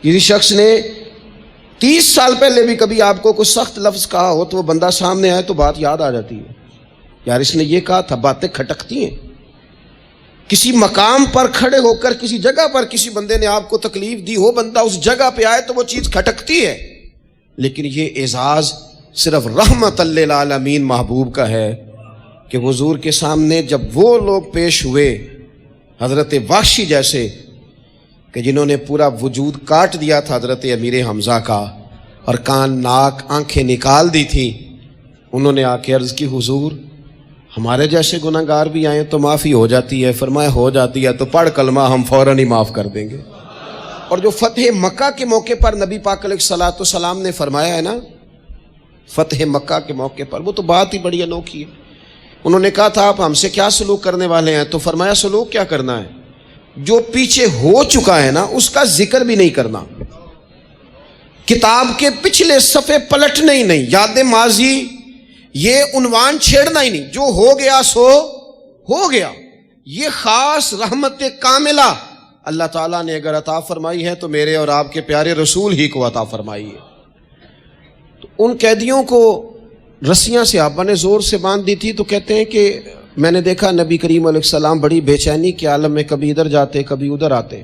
کسی شخص نے 30 سال پہلے بھی کبھی آپ کو کوئی سخت لفظ کہا ہو تو وہ بندہ سامنے آئے تو بات یاد آ جاتی ہے، یار اس نے یہ کہا تھا، باتیں کھٹکتی ہیں۔ کسی مقام پر کھڑے ہو کر کسی جگہ پر کسی بندے نے آپ کو تکلیف دی ہو، بندہ اس جگہ پہ آئے تو وہ چیز کھٹکتی ہے، لیکن یہ اعزاز صرف رحمت للعالمین محبوب کا ہے کہ حضور کے سامنے جب وہ لوگ پیش ہوئے، حضرت وحشی جیسے کہ جنہوں نے پورا وجود کاٹ دیا تھا حضرت امیر حمزہ کا اور کان ناک آنکھیں نکال دی تھی، انہوں نے آ کے عرض کی حضور ہمارے جیسے گناہ گار بھی آئیں تو معافی ہو جاتی ہے؟ فرمایا ہو جاتی ہے تو پڑھ کلمہ، ہم فوراً ہی معاف کر دیں گے۔ اور جو فتح مکہ کے موقع پر نبی پاک علیہ الصلوۃ والسلام نے فرمایا ہے نا، فتح مکہ کے موقع پر، وہ تو بات ہی بڑی انوکھی ہے۔ انہوں نے کہا تھا آپ ہم سے کیا سلوک کرنے والے ہیں؟ تو فرمایا سلوک کیا کرنا ہے؟ جو پیچھے ہو چکا ہے نا اس کا ذکر بھی نہیں کرنا، کتاب کے پچھلے صفحے پلٹنے ہی نہیں، یاد ماضی یہ عنوان چھیڑنا ہی نہیں، جو ہو گیا سو ہو گیا۔ یہ خاص رحمت کاملہ اللہ تعالیٰ نے اگر عطا فرمائی ہے تو میرے اور آپ کے پیارے رسول ہی کو عطا فرمائی ہے۔ تو ان قیدیوں کو رسیاں صحابہ نے زور سے باندھ دی تھی، تو کہتے ہیں کہ میں نے دیکھا نبی کریم علیہ السلام بڑی بے چینی کے عالم میں کبھی ادھر جاتے کبھی ادھر آتے۔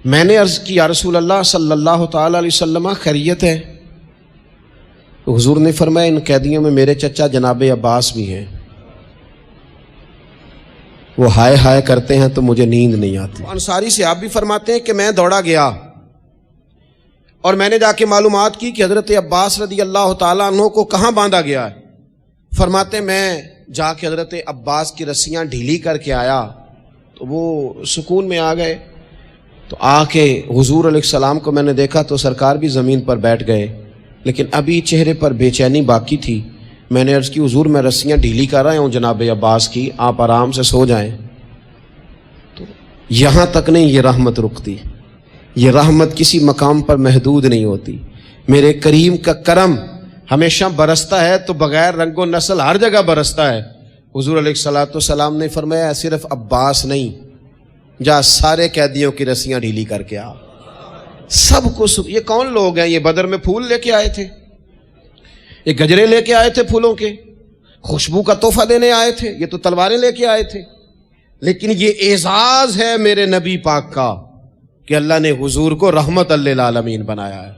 میں نے عرض کی یا رسول اللہ صلی اللہ تعالی علیہ وسلم خیریت ہے؟ تو حضور نے فرمایا ان قیدیوں میں میرے چچا جناب عباس بھی ہیں، وہ ہائے ہائے کرتے ہیں تو مجھے نیند نہیں آتی۔ انصاری سے آپ بھی فرماتے ہیں کہ میں دوڑا گیا اور میں نے جا کے معلومات کی کہ حضرت عباس رضی اللہ تعالیٰ عنہ کو کہاں باندھا گیا ہے۔ فرماتے میں جا کے حضرت عباس کی رسیاں ڈھیلی کر کے آیا تو وہ سکون میں آ گئے۔ تو آ کے حضور علیہ السلام کو میں نے دیکھا تو سرکار بھی زمین پر بیٹھ گئے، لیکن ابھی چہرے پر بے چینی باقی تھی۔ میں نے عرض کی حضور میں رسیاں ڈھیلی کر رہا ہوں جناب عباس کی، آپ آرام سے سو جائیں۔ تو یہاں تک نہیں یہ رحمت رکتی، یہ رحمت کسی مقام پر محدود نہیں ہوتی۔ میرے کریم کا کرم ہمیشہ برستا ہے تو بغیر رنگ و نسل ہر جگہ برستا ہے۔ حضور علیہ الصلوۃ والسلام نے فرمایا صرف عباس نہیں، جا سارے قیدیوں کی رسیاں ڈھیلی کر کے آ، سب کو یہ کون لوگ ہیں؟ یہ بدر میں پھول لے کے آئے تھے، یہ گجرے لے کے آئے تھے پھولوں کے، خوشبو کا تحفہ دینے آئے تھے، یہ تو تلواریں لے کے آئے تھے۔ لیکن یہ اعزاز ہے میرے نبی پاک کا کہ اللہ نے حضور کو رحمت للعالمین بنایا ہے۔